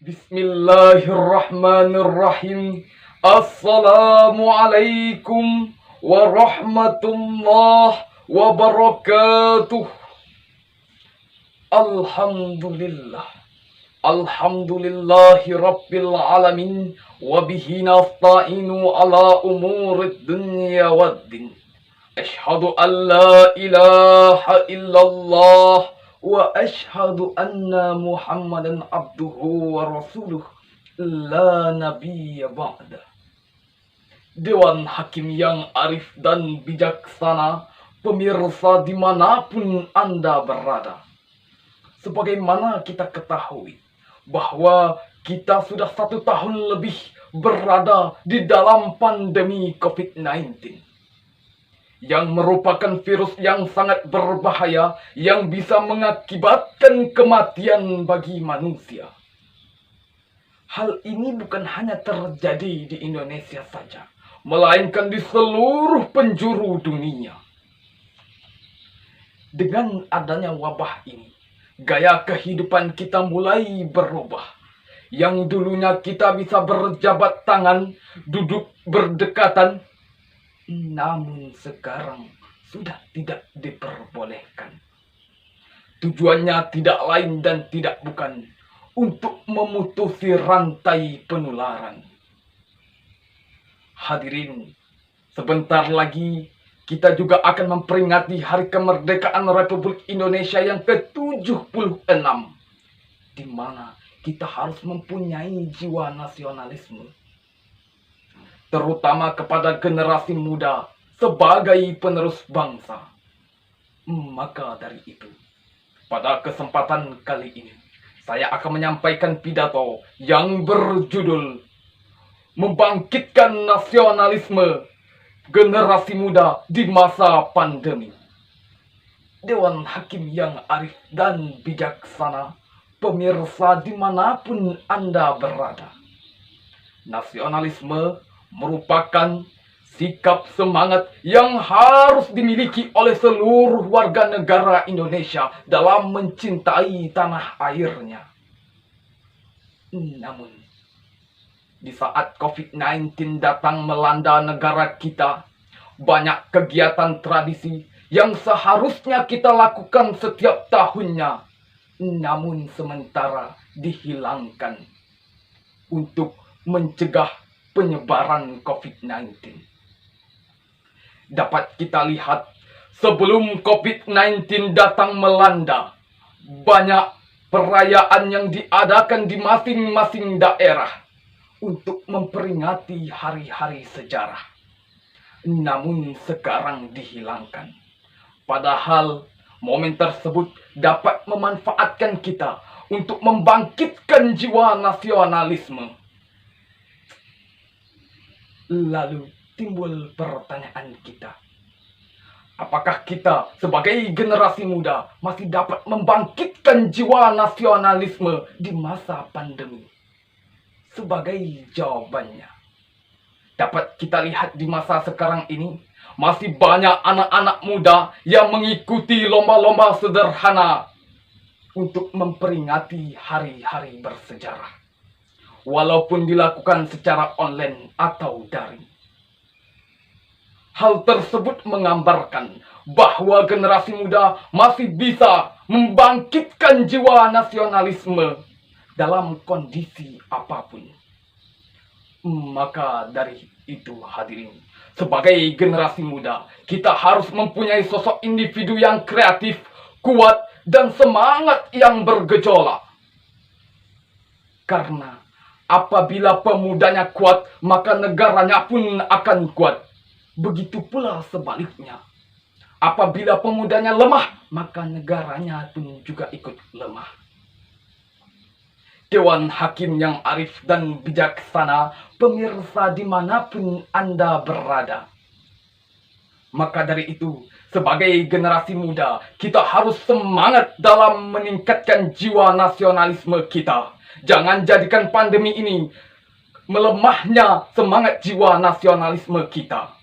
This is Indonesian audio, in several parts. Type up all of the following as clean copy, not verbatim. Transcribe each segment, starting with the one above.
Bismillahirrahmanirrahim. Assalamualaikum warahmatullahi wabarakatuh. Alhamdulillah. Alhamdulillahi rabbil alamin. Wabihi nasta'inu ala umurid dunya waddin. Ashhadu an la ilaha illallah wa ashhadu anna Muhammadan abduhu wa rasuluh la nabiyya ba'da. Dewan Hakim yang arif dan bijaksana, pemirsa dimanapun Anda berada. Sebagaimana kita ketahui bahwa kita sudah 1 tahun lebih berada di dalam pandemi COVID-19. Yang merupakan virus yang sangat berbahaya yang bisa mengakibatkan kematian bagi manusia. Hal ini bukan hanya terjadi di Indonesia saja, melainkan di seluruh penjuru dunia. Dengan adanya wabah ini, gaya kehidupan kita mulai berubah. Yang dulunya kita bisa berjabat tangan, duduk berdekatan, namun sekarang sudah tidak diperbolehkan. Tujuannya tidak lain dan tidak bukan untuk memutusi rantai penularan. Hadirin, sebentar lagi kita juga akan memperingati Hari Kemerdekaan Republik Indonesia yang ke-76, di mana kita harus mempunyai jiwa nasionalisme, terutama kepada generasi muda sebagai penerus bangsa. Maka dari itu, pada kesempatan kali ini, saya akan menyampaikan pidato yang berjudul Membangkitkan Nasionalisme Generasi Muda di Masa Pandemi. Dewan Hakim yang arif dan bijaksana, pemirsa dimanapun Anda berada. Nasionalisme merupakan sikap semangat yang harus dimiliki oleh seluruh warga negara Indonesia dalam mencintai tanah airnya. Namun, di saat COVID-19 datang melanda negara kita, banyak kegiatan tradisi yang seharusnya kita lakukan setiap tahunnya, namun sementara dihilangkan untuk mencegah penyebaran COVID-19. Dapat kita lihat, sebelum COVID-19 datang melanda, banyak perayaan yang diadakan di masing-masing daerah untuk memperingati hari-hari sejarah. Namun sekarang dihilangkan. Padahal momen tersebut dapat memanfaatkan kita untuk membangkitkan jiwa nasionalisme. Lalu timbul pertanyaan kita. Apakah kita sebagai generasi muda masih dapat membangkitkan jiwa nasionalisme di masa pandemi? Sebagai jawabannya, dapat kita lihat di masa sekarang ini, masih banyak anak-anak muda yang mengikuti lomba-lomba sederhana untuk memperingati hari-hari bersejarah, walaupun dilakukan secara online atau daring. Hal tersebut menggambarkan bahwa generasi muda masih bisa membangkitkan jiwa nasionalisme dalam kondisi apapun. Maka dari itu hadirin, sebagai generasi muda, kita harus mempunyai sosok individu yang kreatif, kuat, dan semangat yang bergejolak. Karena apabila pemudanya kuat, maka negaranya pun akan kuat. Begitu pula sebaliknya. Apabila pemudanya lemah, maka negaranya pun juga ikut lemah. Dewan Hakim yang arif dan bijaksana, pemirsa dimanapun Anda berada. Maka dari itu, sebagai generasi muda, kita harus semangat dalam meningkatkan jiwa nasionalisme kita. Jangan jadikan pandemi ini melemahnya semangat jiwa nasionalisme kita.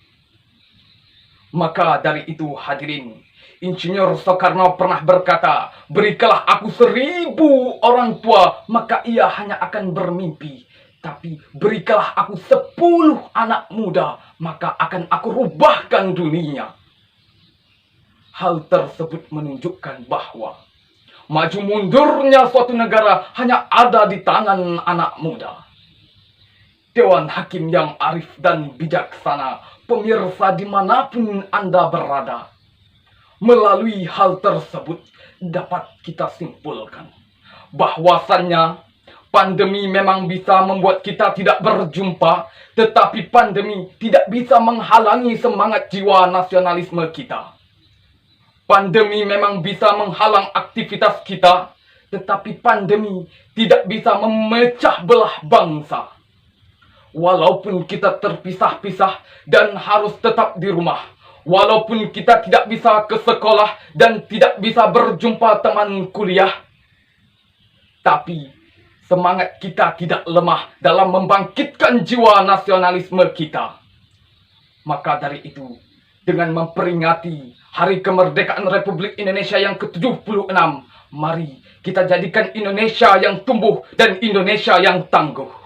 Maka dari itu hadirin, Insinyur Soekarno pernah berkata, berikanlah aku 1000 orang tua, maka ia hanya akan bermimpi. Tapi berikanlah aku 10 anak muda, maka akan aku rubahkan dunia. Hal tersebut menunjukkan bahwa maju mundurnya suatu negara hanya ada di tangan anak muda. Dewan Hakim yang arif dan bijaksana, pemirsa dimanapun Anda berada, melalui hal tersebut dapat kita simpulkan bahwasannya pandemi memang bisa membuat kita tidak berjumpa, tetapi pandemi tidak bisa menghalangi semangat jiwa nasionalisme kita. Pandemi memang bisa menghalang aktivitas kita, tetapi pandemi tidak bisa memecah belah bangsa. Walaupun kita terpisah-pisah dan harus tetap di rumah, walaupun kita tidak bisa ke sekolah dan tidak bisa berjumpa teman kuliah, tapi semangat kita tidak lemah dalam membangkitkan jiwa nasionalisme kita. Maka dari itu, dengan memperingati Hari Kemerdekaan Republik Indonesia yang ke-76, mari kita jadikan Indonesia yang tumbuh dan Indonesia yang tangguh.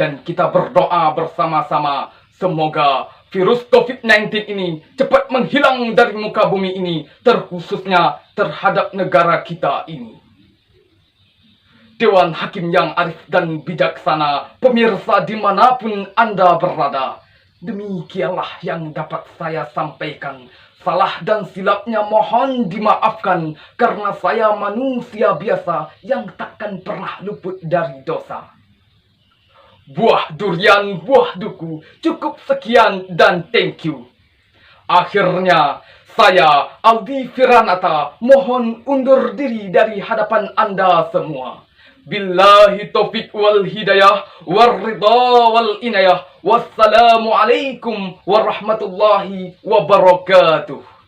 Dan kita berdoa bersama-sama, semoga virus COVID-19 ini cepat menghilang dari muka bumi ini, terkhususnya terhadap negara kita ini. Dewan Hakim yang arif dan bijaksana, pemirsa dimanapun Anda berada, demikianlah yang dapat saya sampaikan. Salah dan silapnya mohon dimaafkan, karena saya manusia biasa yang takkan pernah luput dari dosa. Buah durian, buah duku, cukup sekian dan thank you. Akhirnya, saya, Aldi Firanata, mohon undur diri dari hadapan Anda semua. Billahi taufiq wal hidayah, wal ridha wal inayah. Wassalamualaikum warahmatullahi wabarakatuh.